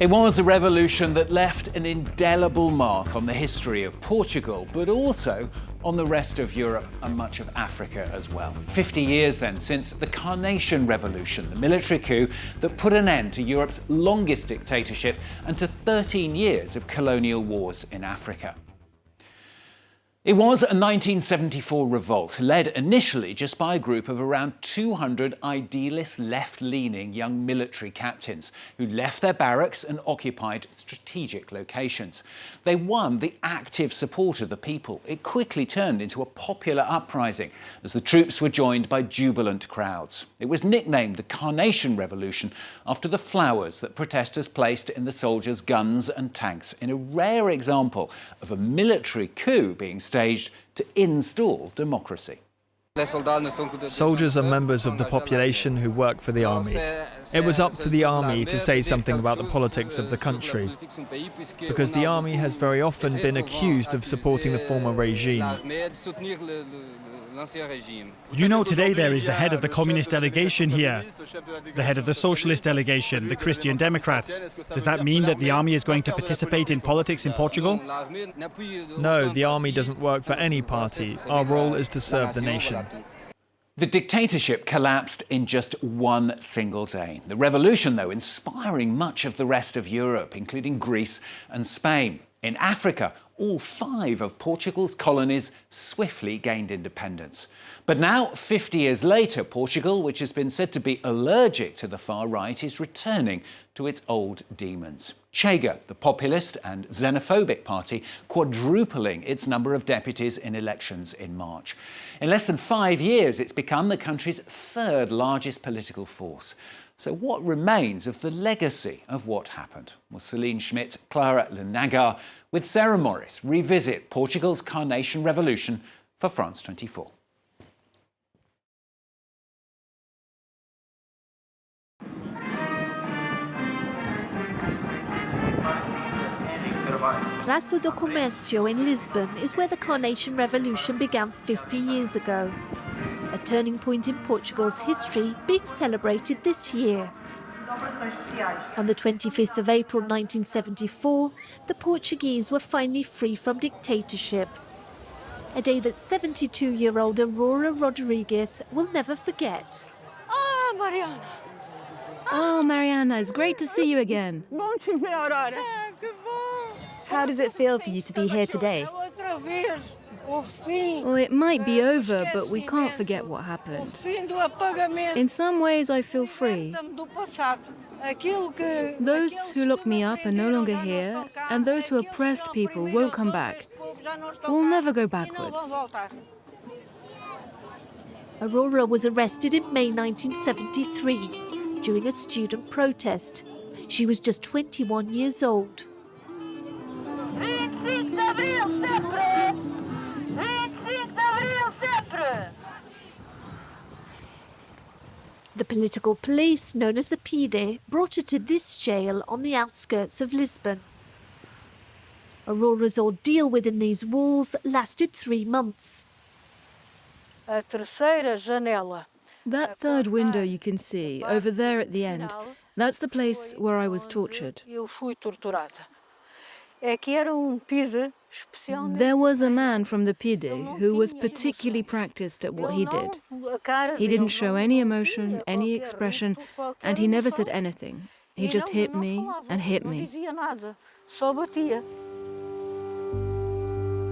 It was a revolution that left an indelible mark on the history of Portugal, but also on the rest of Europe and much of Africa as well. 50 years then since the Carnation Revolution, the military coup that put an end to Europe's longest dictatorship and to 13 years of colonial wars in Africa. It was a 1974 revolt, led initially just by a group of around 200 idealist left-leaning young military captains who left their barracks and occupied strategic locations. They won the active support of the people. It quickly turned into a popular uprising as the troops were joined by jubilant crowds. It was nicknamed the Carnation Revolution after the flowers that protesters placed in the soldiers' guns and tanks, in a rare example of a military coup being staged to install democracy. Soldiers are members of the population who work for the army. It was up to the army to say something about the politics of the country, because the army has very often been accused of supporting the former regime. You know, today there is the head of the communist delegation here, the head of the socialist delegation, the Christian Democrats. Does that mean that the army is going to participate in politics in Portugal? No, the army doesn't work for any party. Our role is to serve the nation. The dictatorship collapsed in just one single day. The revolution, though, inspiring much of the rest of Europe, including Greece and Spain. In Africa, all 5 of Portugal's colonies swiftly gained independence. But now, 50 years later, Portugal, which has been said to be allergic to the far right, is returning to its old demons. Chega, the populist and xenophobic party, quadrupling its number of deputies in elections in March. In less than 5 years, it's become the country's 3rd largest political force. So what remains of the legacy of what happened? Well, Céline, Schmitt, Clara and Nagard with Sarah Morris revisit Portugal's Carnation Revolution for France 24. Praça do Comércio in Lisbon is where the Carnation Revolution began 50 years ago. A turning point in Portugal's history being celebrated this year. On the 25th of April 1974, the Portuguese were finally free from dictatorship. A day that 72-year-old Aurora Rodriguez will never forget. Oh, Mariana! Oh, Mariana, it's great to see you again. How does it feel for you to be here today? Well, it might be over, but we can't forget what happened. In some ways, I feel free. Those who locked me up are no longer here, and those who oppressed people won't come back. We'll never go backwards. Aurora was arrested in May 1973 during a student protest. She was just 21 years old. The political police, known as the PD, brought her to this jail on the outskirts of Lisbon. Aurora's ordeal within these walls lasted 3 months. That 3rd window you can see, over there at the end, that's the place where I was tortured. There was a man from the PD who was particularly practiced at what he did. He didn't show any emotion, any expression, and he never said anything. He just hit me and hit me.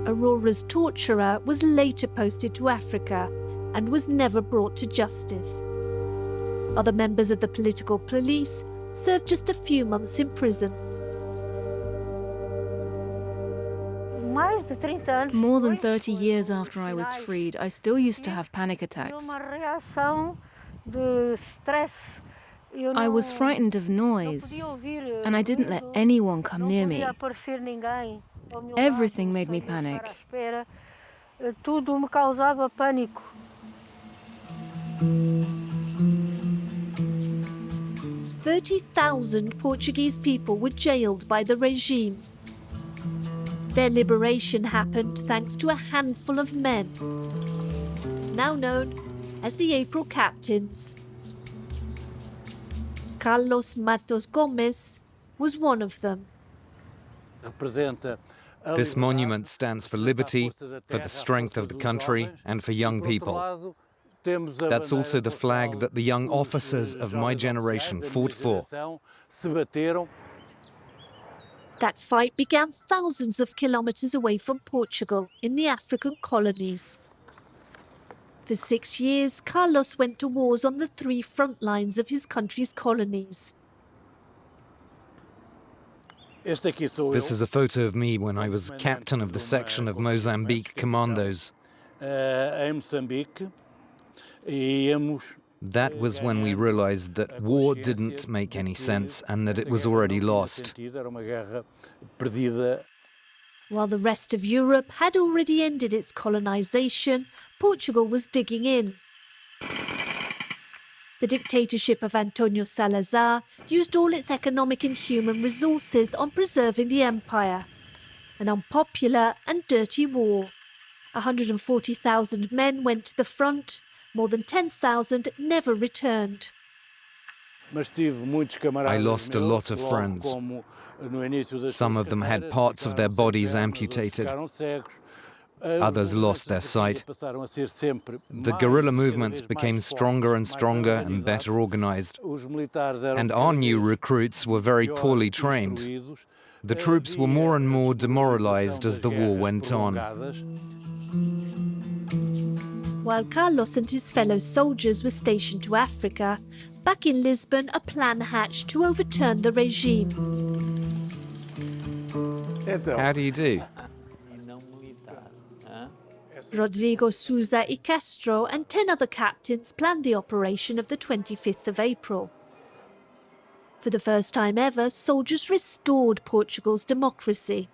Aurora's torturer was later posted to Africa and was never brought to justice. Other members of the political police served just a few months in prison. More than 30 years after I was freed, I still used to have panic attacks. I was frightened of noise, and I didn't let anyone come near me. Everything made me panic. 30,000 Portuguese people were jailed by the regime. Their liberation happened thanks to a handful of men, now known as the April Captains. Carlos Matos Gomes, was one of them. This monument stands for liberty, for the strength of the country, and for young people. That's also the flag that the young officers of my generation fought for. That fight began thousands of kilometres away from Portugal in the African colonies. For 6 years, Carlos went to wars on the 3 front lines of his country's colonies. This is a photo of me when I was captain of the section of Mozambique commandos. That was when we realized that war didn't make any sense and that it was already lost. While the rest of Europe had already ended its colonisation, Portugal was digging in. The dictatorship of António Salazar used all its economic and human resources on preserving the empire. An unpopular and dirty war. 140,000 men went to the front. More than 10,000 never returned. I lost a lot of friends. Some of them had parts of their bodies amputated. Others lost their sight. The guerrilla movements became stronger and stronger and better organized. And our new recruits were very poorly trained. The troops were more and more demoralized as the war went on. While Carlos and his fellow soldiers were stationed to Africa, back in Lisbon a plan hatched to overturn the regime. How do you do? Rodrigo Sousa y Castro and 10 other captains planned the operation of the 25th of April. For the first time ever, soldiers restored Portugal's democracy.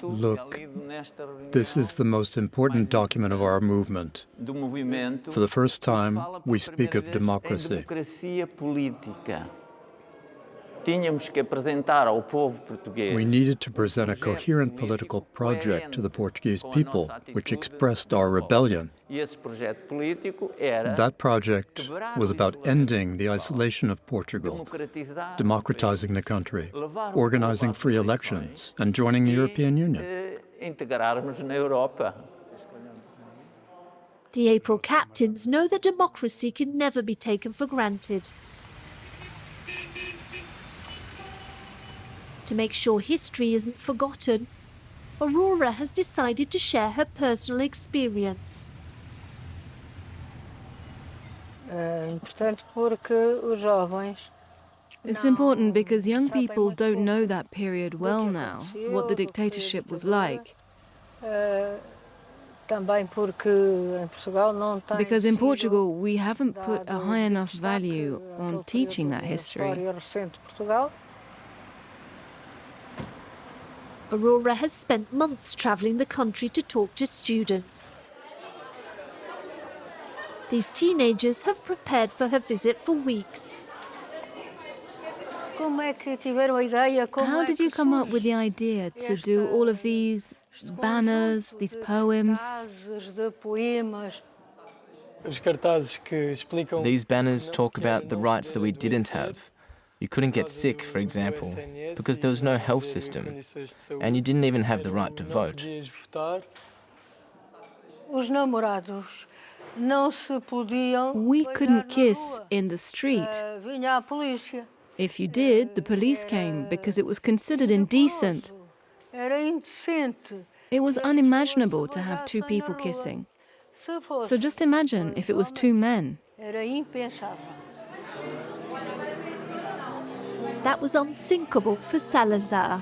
Look, this is the most important document of our movement. For the first time, we speak of democracy. We needed to present a coherent political project to the Portuguese people, which expressed our rebellion. That project was about ending the isolation of Portugal, democratizing the country, organizing free elections, and joining the European Union. The April captains know that democracy can never be taken for granted. To make sure history isn't forgotten, Aurora has decided to share her personal experience. It's important because young people don't know that period well now, what the dictatorship was like. Because in Portugal, we haven't put a high enough value on teaching that history. Aurora has spent months travelling the country to talk to students. These teenagers have prepared for her visit for weeks. How did you come up with the idea to do all of these banners, these poems? These banners talk about the rights that we didn't have. You couldn't get sick, for example, because there was no health system, and you didn't even have the right to vote. We couldn't kiss in the street. If you did, the police came because it was considered indecent. It was unimaginable to have 2 people kissing. So just imagine if it was 2 men. That was unthinkable for Salazar.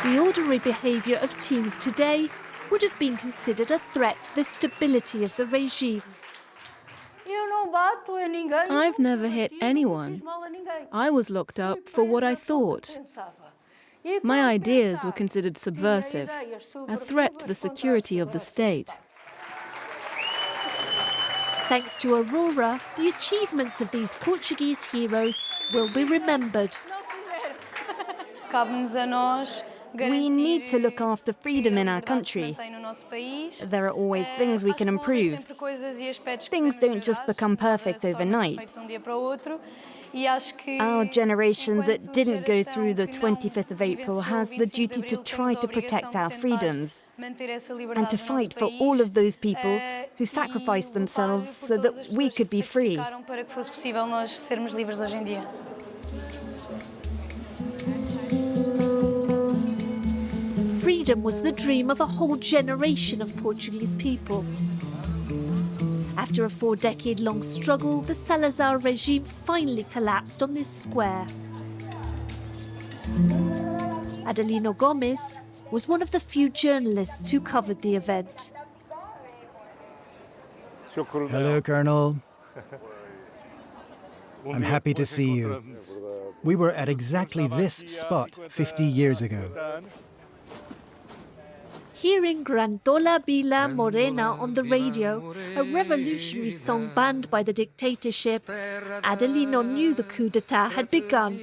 The ordinary behaviour of teens today would have been considered a threat to the stability of the regime. I've never hit anyone. I was locked up for what I thought. My ideas were considered subversive, a threat to the security of the state. Thanks to Aurora, the achievements of these Portuguese heroes will be remembered. We need to look after freedom in our country. There are always things we can improve. Things don't just become perfect overnight. Our generation that didn't go through the 25th of April has the duty to try to protect our freedoms and to fight for all of those people who sacrificed themselves so that we could be free. Freedom was the dream of a whole generation of Portuguese people. After a 4-decade-long struggle, the Salazar regime finally collapsed on this square. Adelino Gomes was one of the few journalists who covered the event. Hello, Colonel. I'm happy to see you. We were at exactly this spot 50 years ago. Hearing Grandola Bila Morena on the radio, a revolutionary song banned by the dictatorship, Adelino knew the coup d'etat had begun.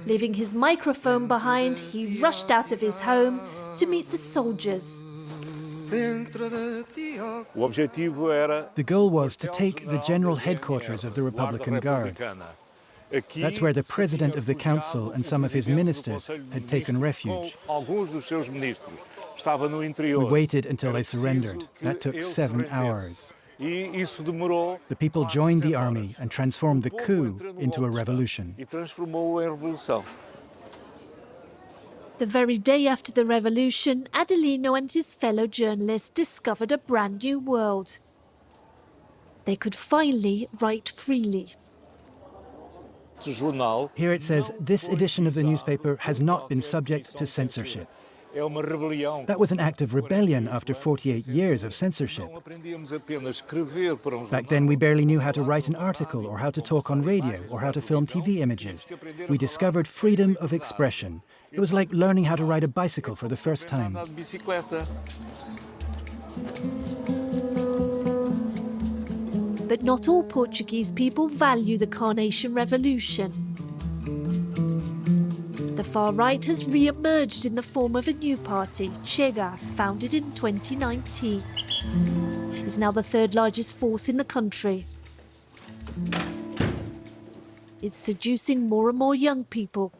Leaving his microphone behind, he rushed out of his home to meet the soldiers. The goal was to take the general headquarters of the Republican Guard. That's where the president of the council and some of his ministers had taken refuge. We waited until they surrendered. That took 7 hours. The people joined the army and transformed the coup into a revolution. The very day after the revolution, Adelino and his fellow journalists discovered a brand new world. They could finally write freely. Here it says, this edition of the newspaper has not been subject to censorship. That was an act of rebellion after 48 years of censorship. Back then, we barely knew how to write an article or how to talk on radio or how to film TV images. We discovered freedom of expression. It was like learning how to ride a bicycle for the first time. But not all Portuguese people value the Carnation Revolution. The far right has re-emerged in the form of a new party, Chega, founded in 2019. It's now the third largest force in the country. It's seducing more and more young people.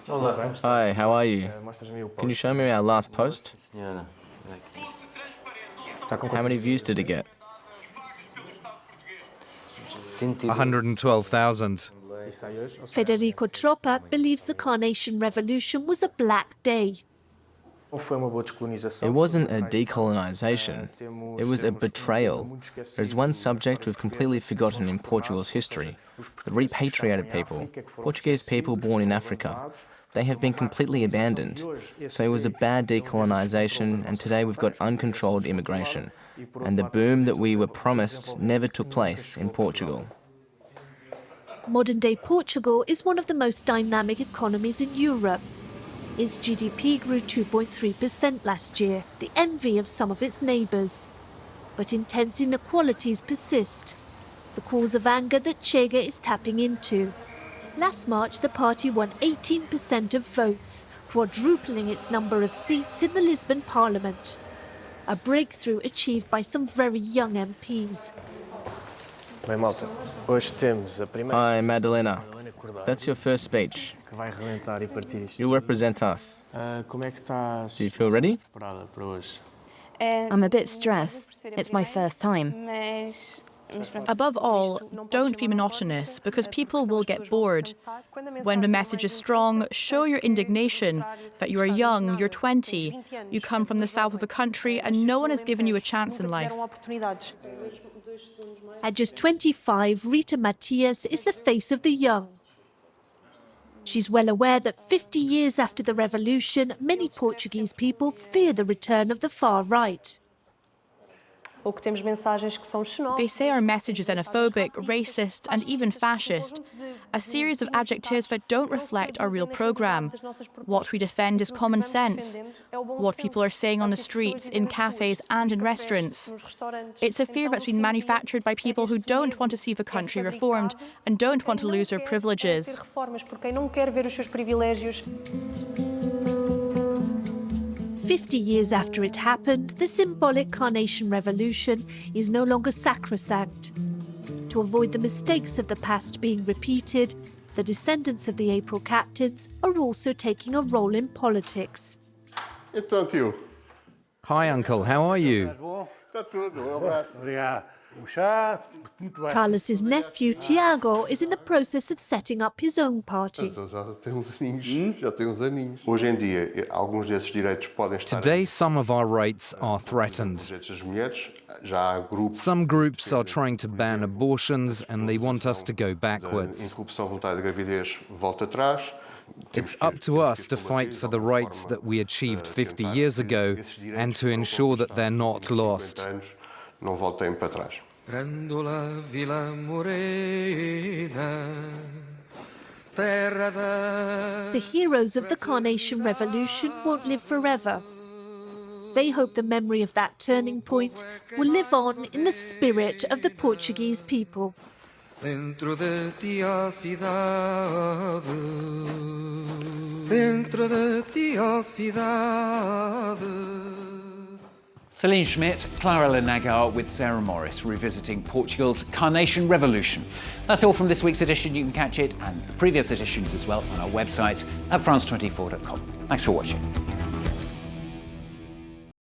Hi, how are you? Can you show me our last post? How many views did it get? 112,000. Federico Tropa believes the Carnation Revolution was a black day. It wasn't a decolonisation, it was a betrayal. There's one subject we've completely forgotten in Portugal's history, the repatriated people, Portuguese people born in Africa. They have been completely abandoned. So it was a bad decolonisation, and today we've got uncontrolled immigration. And the boom that we were promised never took place in Portugal. Modern-day Portugal is one of the most dynamic economies in Europe. Its GDP grew 2.3% last year, the envy of some of its neighbours. But intense inequalities persist, the cause of anger that Chega is tapping into. Last March, the party won 18% of votes, quadrupling its number of seats in the Lisbon Parliament. A breakthrough achieved by some very young MPs. Hi, Madalena. That's your first speech. You'll represent us. Do you feel ready? I'm a bit stressed. It's my first time. Above all, don't be monotonous, because people will get bored. When the message is strong, show your indignation that you are young, you're 20, you come from the south of the country, and no one has given you a chance in life. At just 25, Rita Matias is the face of the young. She's well aware that 50 years after the revolution, many Portuguese people fear the return of the far right. They say our message is xenophobic, racist, and even fascist, a series of adjectives that don't reflect our real programme. What we defend is common sense, what people are saying on the streets, in cafes and in restaurants. It's a fear that's been manufactured by people who don't want to see the country reformed and don't want to lose their privileges. 50 years after it happened, the symbolic Carnation Revolution is no longer sacrosanct. To avoid the mistakes of the past being repeated, the descendants of the April captains are also taking a role in politics. Hi, Uncle, how are you? Carlos's nephew, Tiago, is in the process of setting up his own party. Today, some of our rights are threatened. Some groups are trying to ban abortions and they want us to go backwards. It's up to us to fight for the rights that we achieved 50 years ago and to ensure that they're not lost. The heroes of the Carnation Revolution won't live forever. They hope the memory of that turning point will live on in the spirit of the Portuguese people. Dentro de ti, ó cidade. Dentro de ti, ó cidade. Céline Schmitt, Clara and Nagard with Sarah Morris revisiting Portugal's Carnation Revolution. That's all from this week's edition. You can catch it and the previous editions as well on our website at france24.com. Thanks for watching.